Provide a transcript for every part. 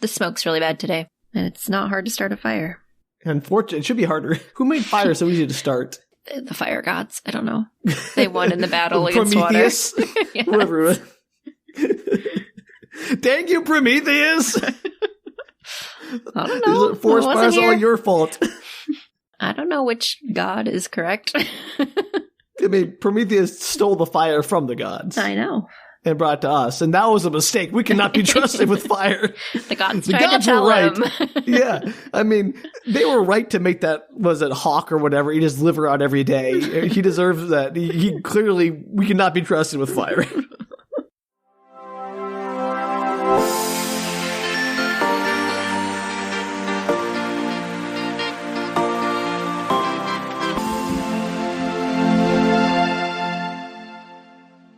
The smoke's really bad today, and it's not hard to start a fire. Unfortunately, it should be harder. Who made fire so easy to start? The fire gods. I don't know. They won in the battle against Prometheus? water. Yes. Whoever. Dang you, Prometheus! I don't know. Forest fire's all your fault. I don't know which god is correct. I mean, Prometheus stole the fire from the gods. I know. And brought it to us. And that was a mistake. We cannot be trusted with fire. The gods tried to tell were right. him. Yeah. I mean, they were right to make that, was it Hawk or whatever, eat his liver out every day. He deserves that. He clearly, we cannot be trusted with fire.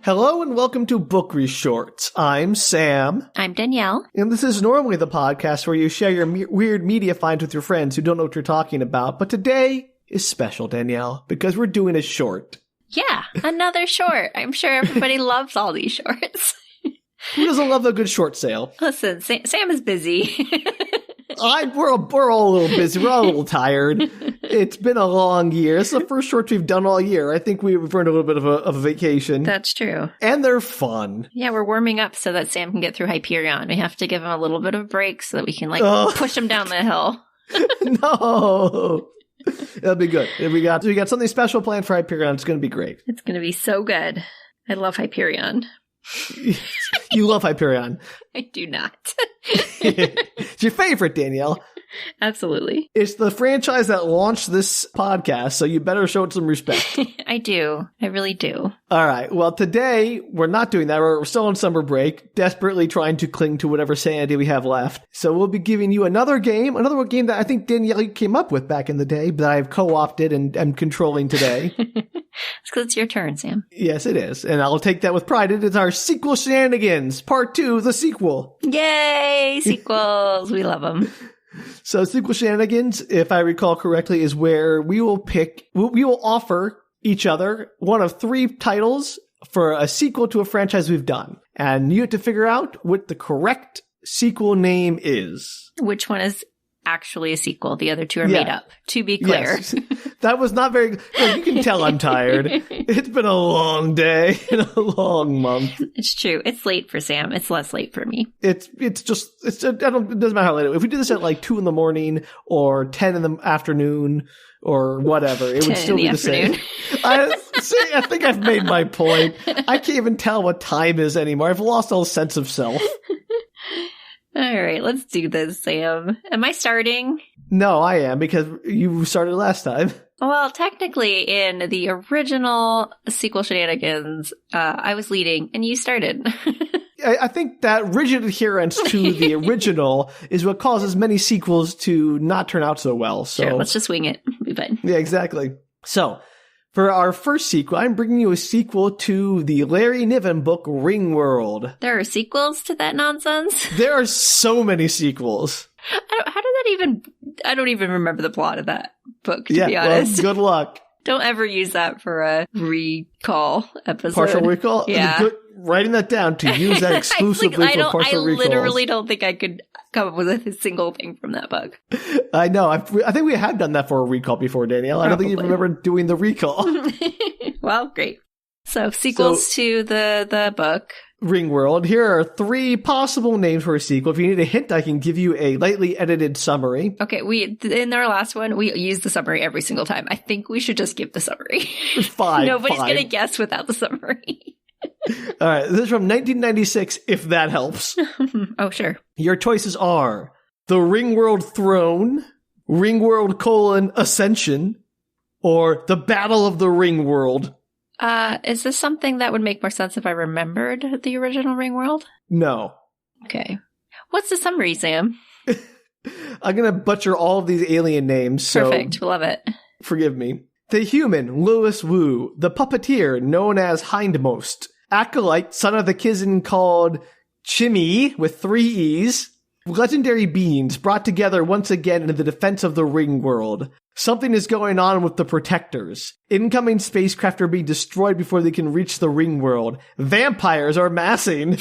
Hello and welcome to Book Reshorts. I'm Sam. I'm Danielle. And this is normally the podcast where you share your weird media finds with your friends who don't know what you're talking about. But today is special, Danielle, because we're doing a short. Yeah, another short. I'm sure everybody loves all these shorts. Who doesn't love a good short sale? Listen, Sam is busy. We're all a little busy. We're all a little tired. It's been a long year. It's the first shorts we've done all year. I think we've earned a little bit of a vacation. That's true. And they're fun. Yeah, we're warming up so that Sam can get through Hyperion. We have to give him a little bit of break so that we can push him down the hill. No. That'll be good. We got something special planned for Hyperion. It's going to be great. It's going to be so good. I love Hyperion. You love Hyperion. I do not. It's your favorite, Danielle. Absolutely. It's the franchise that launched this podcast, so you better show it some respect. I do. I really do. All right. Well, today, we're not doing that. We're still on summer break, desperately trying to cling to whatever sanity we have left. So we'll be giving you another game that I think Danielle came up with back in the day, but I've co-opted and am controlling today. It's because it's your turn, Sam. Yes, it is. And I'll take that with pride. It is our Sequel Shenanigans, Part 2, the sequel. Yay! Sequels. We love them. So Sequel Shenanigans, if I recall correctly, is where we will offer each other one of 3 titles for a sequel to a franchise we've done. And you have to figure out what the correct sequel name is. Which one is actually a sequel? The other 2 are made up, to be clear. Yes. That was not very good. You can tell I'm tired. It's been a long day and a long month. It's true. It's late for Sam. It's less late for me. It doesn't matter how late. If we did this at like 2 a.m. or 10 in the afternoon or whatever, it would still be the same. I think I've made my point. I can't even tell what time is anymore. I've lost all sense of self. All right, let's do this, Sam. Am I starting? No, I am, because you started last time. Well, technically, in the original Sequel Shenanigans, I was leading, and you started. I think that rigid adherence to the original is what causes many sequels to not turn out so well. So sure, let's just wing it. Be fine. Yeah, exactly. So, for our first sequel, I'm bringing you a sequel to the Larry Niven book, Ringworld. There are sequels to that nonsense? There are so many sequels. I don't even remember the plot of that book, to be honest. Well, good luck. Don't ever use that for a recall episode. Partial recall? Yeah. Writing that down to use that exclusively for partial recalls. I literally don't think I could come up with a single thing from that book. I know. I think we have done that for a recall before, Danielle. I don't think you remember doing the recall. Well, great. So, sequels to the book. Ringworld. Here are 3 possible names for a sequel. If you need a hint, I can give you a lightly edited summary. Okay, in our last one, we used the summary every single time. I think we should just give the summary. Fine. Nobody's going to guess without the summary. All right, this is from 1996, if that helps. Oh, sure. Your choices are The Ringworld Throne, Ringworld: Ascension, or The Battle of the Ringworld. Is this something that would make more sense if I remembered the original Ringworld? No. Okay. What's the summary, Sam? I'm going to butcher all of these alien names. Perfect. Love it. Forgive me. The human, Louis Wu. The puppeteer, known as Hindmost. Acolyte, son of the Kizin called Chimmy, with 3 E's. Legendary beings brought together once again in the defense of the Ringworld. Something is going on with the Protectors. Incoming spacecraft are being destroyed before they can reach the Ringworld. Vampires are massing.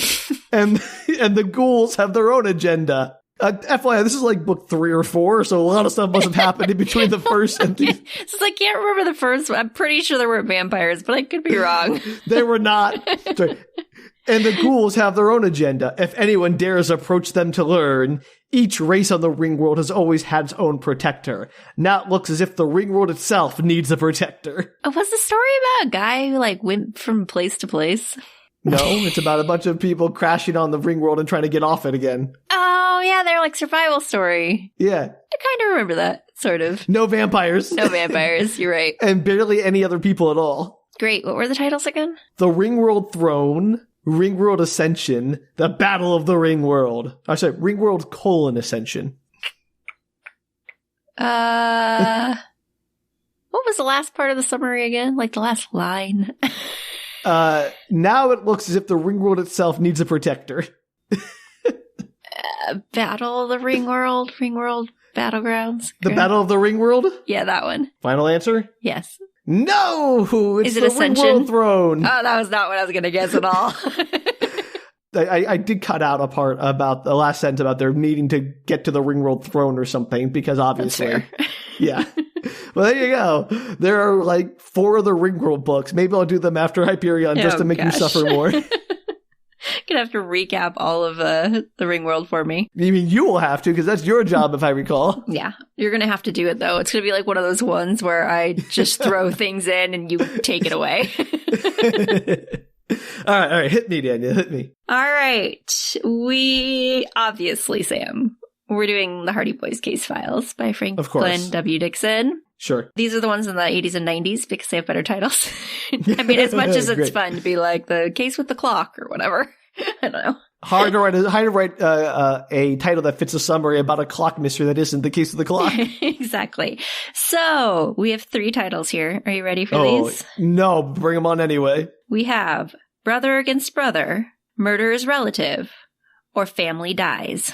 and the ghouls have their own agenda. FYI, this is like book 3 or 4, so a lot of stuff must have happened in between the first and the... Since I can't remember the first one, I'm pretty sure there were vampires, but I could be wrong. They were not. And the ghouls have their own agenda. If anyone dares approach them to learn, each race on the ring world has always had its own protector. Now it looks as if the ring world itself needs a protector. Was the story about a guy who like went from place to place? No, it's about a bunch of people crashing on the ring world and trying to get off it again. Oh, yeah, they're like survival story. Yeah. I kind of remember that, sort of. No vampires. No vampires, you're right. And barely any other people at all. Great, what were the titles again? The Ring World Throne, Ring World Ascension, The Battle of the Ring World. I'm sorry, Ring World : Ascension. What was the last part of the summary again? Like the last line? Now it looks as if the ring world itself needs a protector. Battle of the Ring World Battlegrounds. The Battle of the Ring World? Yeah, that one. Final answer? Yes. No! It's Is it the Ascension? Ring World Throne. Oh, that was not what I was going to guess at all. I did cut out a part about the last sentence about their needing to get to the Ring World Throne or something, because obviously. That's fair. Yeah. Well, there you go. There are like 4 other Ring World books. Maybe I'll do them after Hyperion just to make you suffer more. Gonna have to recap all of the Ring World for me. You mean you will have to, because that's your job, if I recall. Yeah, you're gonna have to do it though. It's gonna be like one of those ones where I just throw things in and you take it away. All right. Hit me, Daniel. Hit me. All right. We obviously, Sam, we're doing the Hardy Boys case files by Franklin W. Dixon. Sure. These are the ones in the 80s and 90s because they have better titles. I mean, as much as it's fun to be like the case with the clock or whatever. I don't know. Hard to write a title that fits a summary about a clock mystery that isn't the case of the clock. Exactly. So we have 3 titles here. Are you ready for these? No, bring them on anyway. We have Brother Against Brother, Murderer's Relative, or Family Dies.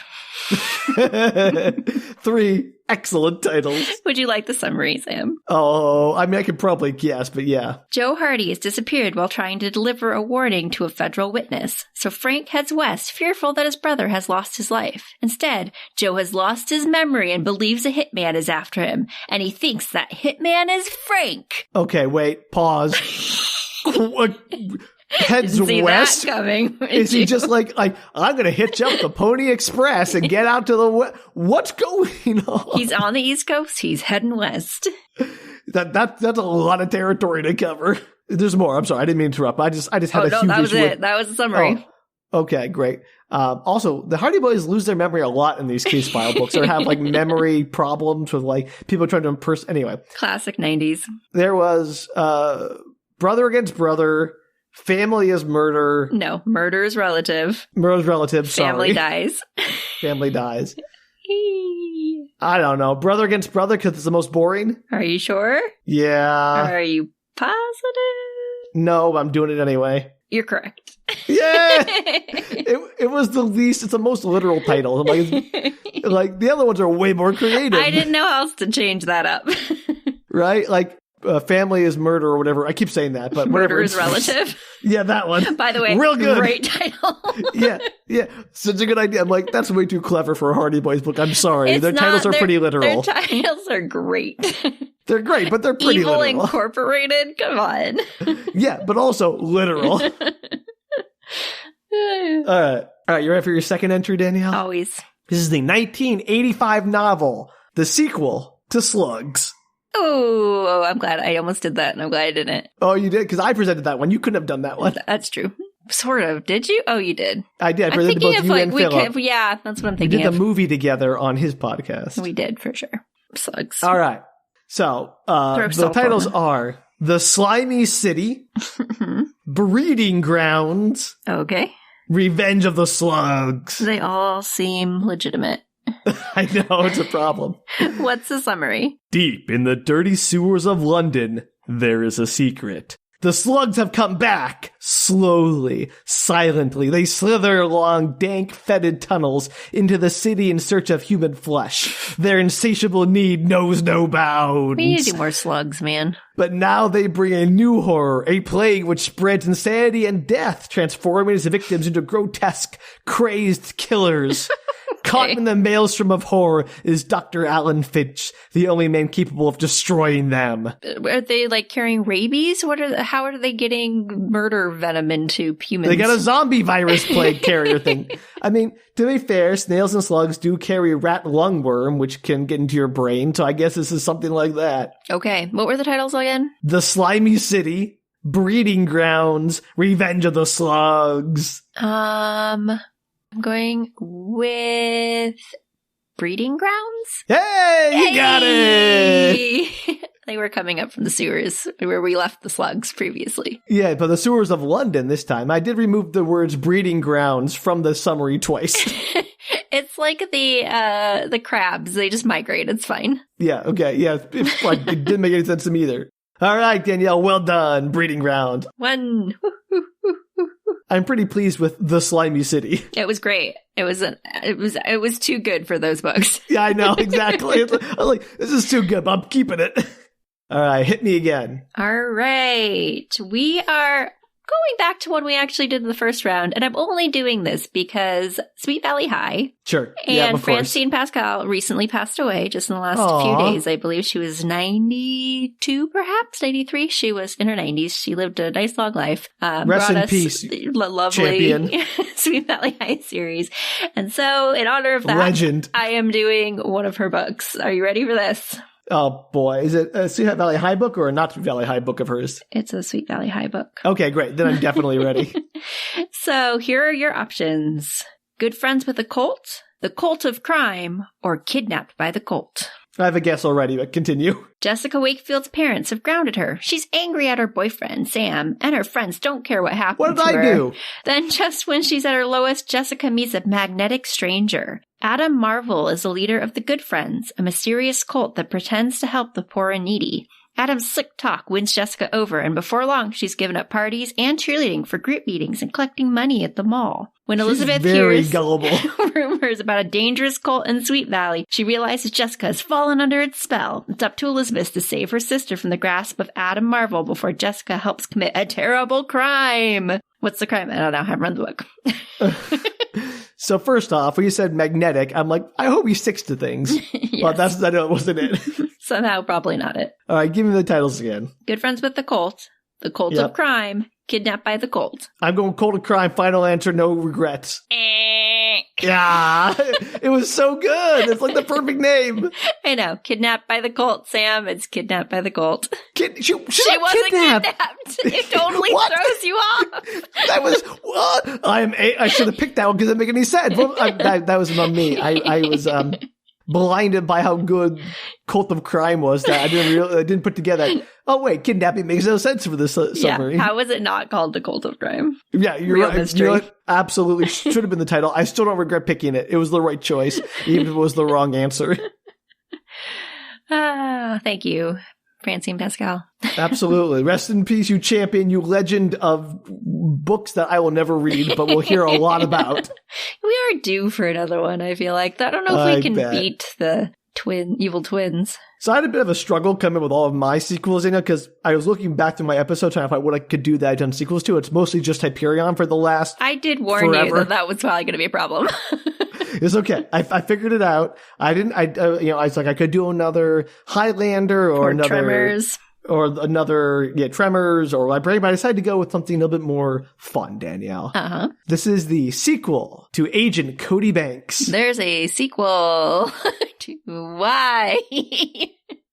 3 excellent titles. Would you like the summary, Sam? Oh, I mean, I could probably guess, but yeah. Joe Hardy has disappeared while trying to deliver a warning to a federal witness, so Frank heads west, fearful that his brother has lost his life. Instead, Joe has lost his memory and believes a hitman is after him, and he thinks that hitman is Frank. Okay, wait, pause. Heads Didn't see west. That coming. Is he just like I'm gonna hitch up the Pony Express and get out to the west? What's going on? He's on the East Coast. He's heading west. That's a lot of territory to cover. There's more. I'm sorry, I didn't mean to interrupt. I just had a huge that was issue it. That was the summary. Oh, okay, great. Also, the Hardy Boys lose their memory a lot in these case file books, or have like memory problems with like people trying to impersonate. Anyway, Classic 90s. there was Brother Against Brother. Family is Murder. No, Murder's Relative. Murder's Relative, sorry. Family Dies. Family Dies. I don't know. Brother Against Brother, because it's the most boring? Are you sure? Yeah. Are you positive? No, I'm doing it anyway. You're correct. Yeah! it was the least, it's the most literal title. Like the other ones are way more creative. I didn't know how else to change that up. Right? Like, Family is Murder or whatever. I keep saying that, but whatever. Murder's Relative. Yeah, that one. By the way, real good. Great title. Yeah. Such a good idea. I'm like, that's way too clever for a Hardy Boys book. I'm sorry. Their titles are pretty literal. Their titles are great. They're great, but they're pretty Evil literal. Incorporated? Come on. Yeah, but also literal. All right, you ready for your second entry, Danielle? Always. This is the 1985 novel, the sequel to Slugs. Oh, I'm glad. I almost did that, and I'm glad I didn't. Oh, you did? Because I presented that one. You couldn't have done that one. That's true. Sort of. Did you? Oh, you did. I did. I presented both you and Philip. Yeah, that's what I'm thinking. We did the movie together on his podcast. We did, for sure. Slugs. All right. So, the titles are The Slimy City, Breeding Grounds, okay, Revenge of the Slugs. They all seem legitimate. I know, it's a problem. What's the summary? Deep in the dirty sewers of London, there is a secret. The slugs have come back. Slowly, silently, they slither along dank, fetid tunnels into the city in search of human flesh. Their insatiable need knows no bounds. We need to do more slugs, man. But now they bring a new horror, a plague which spreads insanity and death, transforming its victims into grotesque, crazed killers. Caught in the maelstrom of horror is Dr. Alan Finch, the only man capable of destroying them. Are they like carrying rabies? How are they getting murder venom into humans? They got a zombie virus plague carrier thing. I mean, to be fair, snails and slugs do carry rat lungworm, which can get into your brain, so I guess this is something like that. Okay, what were the titles again? The Slimy City, Breeding Grounds, Revenge of the Slugs. I'm going with Breeding Grounds. Hey, you got it! They were coming up from the sewers where we left the slugs previously. Yeah, but the sewers of London this time. I did remove the words breeding grounds from the summary twice. It's like the crabs. They just migrate. It's fine. Yeah, okay. Yeah, it's like, it didn't make any sense to me either. All right, Danielle, well done. Breeding ground. One. I'm pretty pleased with The Slimy City. It was great. It was too good for those books. Yeah, I know, exactly. I was like, this is too good, but I'm keeping it. All right, hit me again. All right. We are going back to one we actually did in the first round, and I'm only doing this because Sweet Valley High. Sure. And Francine Pascal recently passed away just in the last few days. I believe she was 92, perhaps 93. She was in her 90s. She lived a nice long life. Rest in peace, lovely champion. Sweet Valley High series. And so, in honor of that, legend, I am doing one of her books. Are you ready for this? Oh, boy. Is it a Sweet Valley High book or a not Sweet Valley High book of hers? It's a Sweet Valley High book. Okay, great. Then I'm definitely ready. So here are your options. Good friends with a cult, the cult of crime, or kidnapped by the cult. I have a guess already, but continue. Jessica Wakefield's parents have grounded her. She's angry at her boyfriend, Sam, and her friends don't care what happened to her. What did I do? Then just when she's at her lowest, Jessica meets a magnetic stranger. Adam Marvel is the leader of the Good Friends, a mysterious cult that pretends to help the poor and needy. Adam's slick talk wins Jessica over, and before long, she's given up parties and cheerleading for group meetings and collecting money at the mall. When Elizabeth hears rumors about a dangerous cult in Sweet Valley, she realizes Jessica has fallen under its spell. It's up to Elizabeth to save her sister from the grasp of Adam Marvel before Jessica helps commit a terrible crime. What's the crime? I don't know. I haven't read the book. So first off, when you said magnetic, I'm like, I hope he sticks to things. Yes. But I know it wasn't it. Somehow, probably not it. All right, give me the titles again. Good friends with the cult of crime, kidnapped by the cult. I'm going cult of crime, final answer, no regrets. Yeah, it was so good. It's like the perfect name. I know. Kidnapped by the cult, Sam. It's kidnapped by the cult. She wasn't kidnapped. It totally throws you off. That was what? I should have picked that one because it didn't make any sense. Well, that was on me. I was blinded by how good Cult of Crime was that I didn't put together. Oh wait, kidnapping makes no sense for this summary. Yeah, how is it not called the Cult of Crime? Yeah, you're right. You know what? Absolutely should have been the title. I still don't regret picking it. It was the right choice, even if it was the wrong answer. Thank you, Francine Pascal. Absolutely. Rest in peace, you champion, you legend of books that I will never read, but we'll hear a lot about. We are due for another one, I feel like. I don't know if we can beat the evil twins. So I had a bit of a struggle coming with all of my sequels, because I was looking back through my episode trying to find what I could do that I'd done sequels to. It's mostly just Hyperion for the last I did warn you that was probably going to be a problem. It's okay. I figured it out. I was like, I could do another Highlander or another Tremors. Or another, Tremors or Librarian, but I decided to go with something a little bit more fun, Danielle. Uh-huh. This is the sequel to Agent Cody Banks. There's a sequel to why?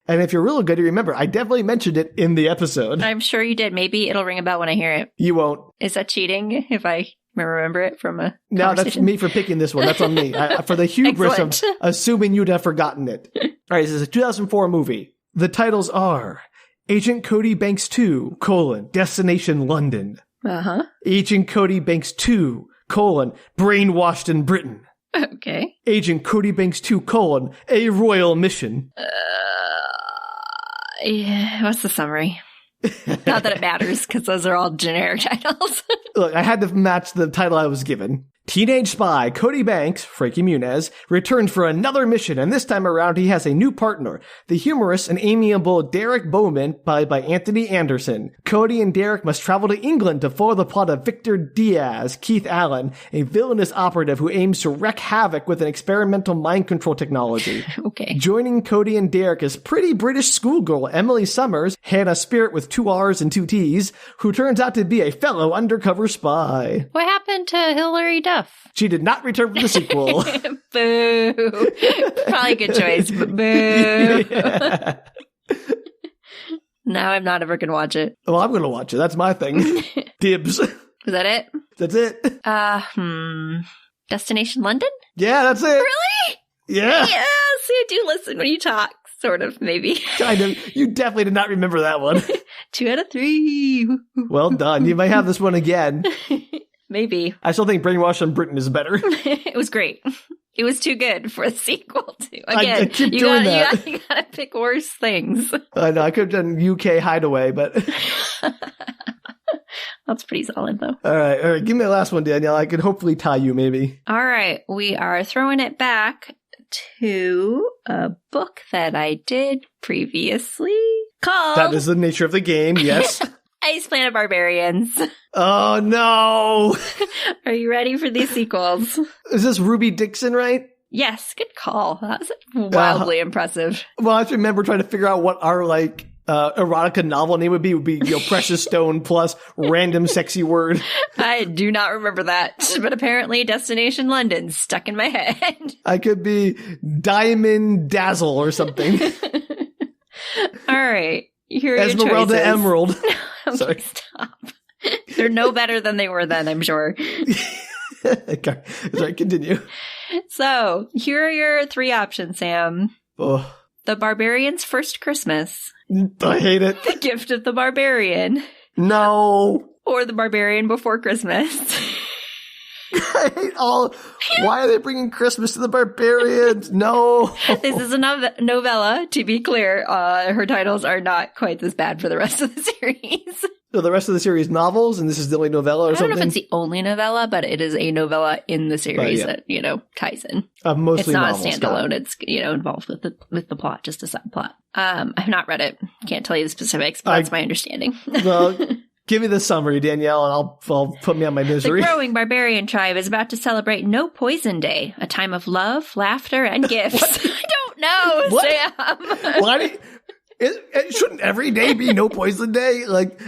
And if you're really good, you remember, I definitely mentioned it in the episode. I'm sure you did. Maybe it'll ring a bell when I hear it. You won't. Is that cheating if I remember it from a No, that's me for picking this one. That's on me. For the hubris of assuming you'd have forgotten it. All right, this is a 2004 movie. The titles are Agent Cody Banks 2, Destination London. Uh-huh. Agent Cody Banks 2, Brainwashed in Britain. Okay. Agent Cody Banks 2, A Royal Mission. Yeah, what's the summary? Not that it matters, because those are all generic titles. Look, I had to match the title I was given. Teenage spy Cody Banks, Frankie Muniz, returns for another mission, and this time around he has a new partner, the humorous and amiable Derek Bowman, played by Anthony Anderson. Cody and Derek must travel to England to follow the plot of Victor Diaz, Keith Allen, a villainous operative who aims to wreak havoc with an experimental mind control technology. Okay. Joining Cody and Derek is pretty British schoolgirl Emily Summers, Hannah Spirit with 2 R's and 2 T's, who turns out to be a fellow undercover spy. What happened to Hilary Duff? She did not return for the sequel. Boo. Probably a good choice, but boo. Yeah. Now I'm not ever going to watch it. Well, I'm going to watch it. That's my thing. Dibs. Is that it? That's it. Destination London? Yeah, that's it. Really? Yeah. Yeah, see, I do listen when you talk. Sort of, maybe. Kind of. You definitely did not remember that one. 2 out of 3. Well done. You might have this one again. Maybe. I still think Brainwash on Britain is better. It was great. It was too good for a sequel to. Again, I keep doing that. You gotta pick worse things. I know. I could have done UK Hideaway, but... That's pretty solid, though. All right. Give me the last one, Danielle. I could hopefully tie you, maybe. All right. We are throwing it back to a book that I did previously called... That is the nature of the game, yes. Ice Planet Barbarians. Oh, no. Are you ready for these sequels? Is this Ruby Dixon, right? Yes, good call. That was wildly impressive. Well, I just remember trying to figure out what our, erotica novel name would be, Precious Stone plus random sexy word. I do not remember that, but apparently Destination London stuck in my head. I could be Diamond Dazzle or something. All right. Here are Esmeralda your choices. Emerald. Okay, Sorry. stop. They're no better than they were then, I'm sure. Okay. Sorry, continue. So, here are your 3 options, Sam. Oh, The Barbarian's First Christmas, I hate it. The Gift of the Barbarian, No. or The Barbarian Before Christmas. I hate all. Why are they bringing Christmas to the barbarians? No. This is a novella, to be clear. Her titles are not quite as bad for the rest of the series. So the rest of the series novels, and this is the only novella or I don't something? know if it's the only novella, but it is a novella in the series that, ties in. Mostly it's not novels, a standalone. It's, involved with the plot, just a subplot. I've not read it. Can't tell you the specifics, but that's my understanding. Well, give me the summary, Danielle, and I'll put me on my misery. The growing barbarian tribe is about to celebrate No Poison Day, a time of love, laughter, and gifts. I don't know, Sam. Why do you... It shouldn't every day be No Poison Day?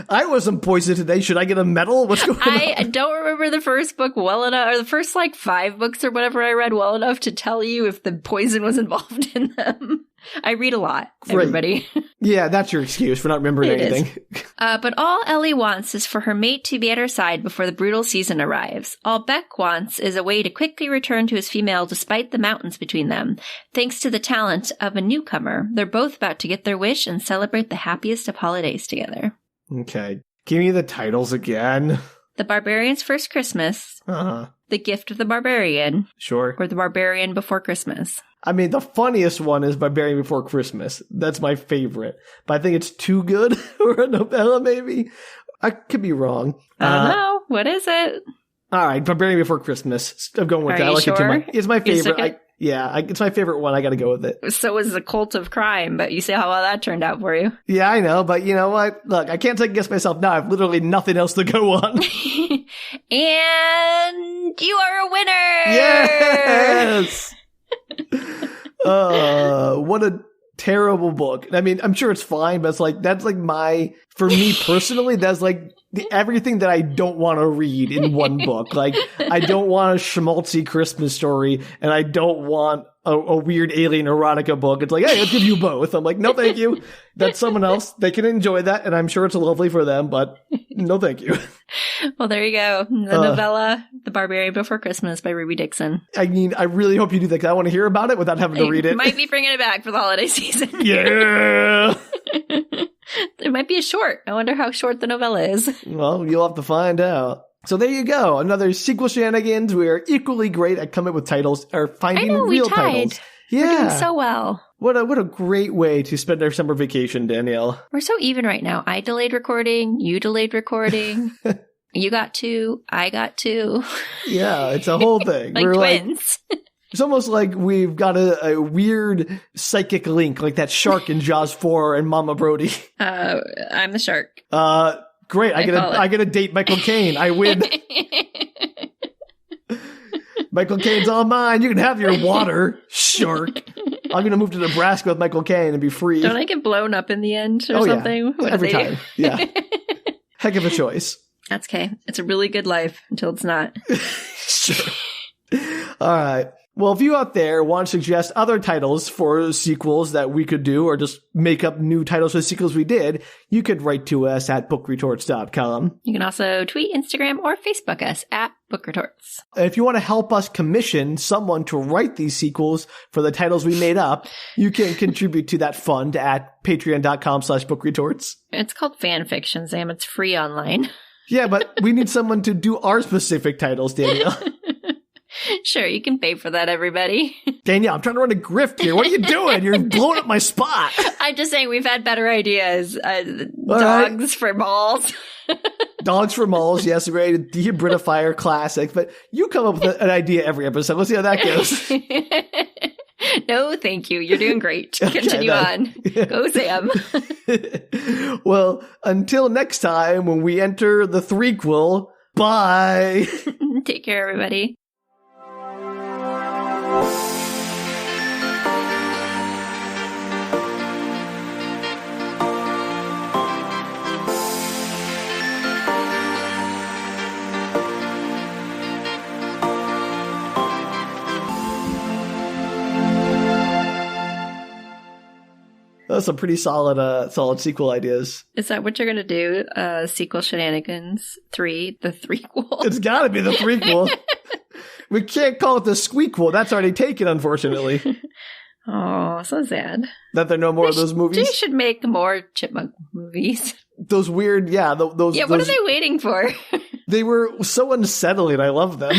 I wasn't poisoned today. Should I get a medal? What's going on? I don't remember the first book well enough, or the first 5 books or whatever I read well enough to tell you if the poison was involved in them. I read a lot, everybody. Yeah, that's your excuse for not remembering anything. But all Ellie wants is for her mate to be at her side before the brutal season arrives. All Beck wants is a way to quickly return to his female despite the mountains between them. Thanks to the talent of a newcomer, they're both about to get their wish and celebrate the happiest of holidays together. Okay. Give me the titles again. The Barbarian's First Christmas, The Gift of the Barbarian, Sure. or The Barbarian Before Christmas. I mean, the funniest one is Barbarian Before Christmas. That's my favorite. But I think it's too good for a novella, maybe. I could be wrong. I don't know. What is it? All right, Barbarian Before Christmas. I'm going with that. I like it too much. It's my favorite. It's my favorite one. I got to go with it. So is The Cult of Crime, but you see how well that turned out for you. Yeah, I know, but you know what? Look, I can't second guess myself now. I have literally nothing else to go on. And you are a winner! Yes! What a terrible book. I mean, I'm sure it's fine, but that's for me personally, that's everything that I don't want to read in one book. I don't want a schmaltzy Christmas story, and I don't want a weird alien erotica book. It's hey, let's give you both. I'm no, thank you. That's someone else. They can enjoy that, and I'm sure it's lovely for them, but no, thank you. Well, there you go. The novella, The Barbarian Before Christmas by Ruby Dixon. I mean, I really hope you do that, because I want to hear about it without having to read it. Might be bringing it back for the holiday season. Yeah! There might be a short. I wonder how short the novella is. Well, you'll have to find out. So there you go. Another Sequel Shenanigans. We are equally great at coming up with titles or finding real titles. Yeah. We're doing so well. What a great way to spend our summer vacation, Danielle. We're so even right now. I delayed recording. You delayed recording. You got 2, I got 2. Yeah, it's a whole thing. Like We're twins. It's almost like we've got a weird psychic link, like that shark in Jaws 4 and Mama Brody. I'm the shark. Great. I get to date Michael Caine. I win. Michael Caine's all mine. You can have your water, shark. I'm going to move to Nebraska with Michael Caine and be free. Don't I get blown up in the end or something? Yeah. What Every time. Yeah. Heck of a choice. That's okay. It's a really good life until it's not. Sure. All right. Well, if you out there want to suggest other titles for sequels that we could do or just make up new titles for sequels we did, you could write to us at bookretorts.com. You can also tweet, Instagram, or Facebook us at bookretorts. If you want to help us commission someone to write these sequels for the titles we made up, you can contribute to that fund at patreon.com/bookretorts. It's called fan fiction, Sam. It's free online. Yeah, but we need someone to do our specific titles, Danielle. Sure, you can pay for that, everybody. Danielle, I'm trying to run a grift here. What are you doing? You're blowing up my spot. I'm just saying we've had better ideas. Dogs for balls. Dogs for Malls, yes, great. Dehybridifier classic. But you come up with an idea every episode. Let's see how that goes. No, thank you. You're doing great. Continue on. Go, Sam. Well, until next time when we enter the threequel, bye. Take care, everybody. That's some pretty solid sequel ideas. Is that what you're going to do? Sequel Shenanigans 3, the threequel? It's got to be the threequel. We can't call it the squeakquel. That's already taken, unfortunately. Oh, so sad. That there are no more of those movies? They should make more Chipmunk movies. Those weird, yeah. Those. Yeah, what are they waiting for? They were so unsettling. I love them.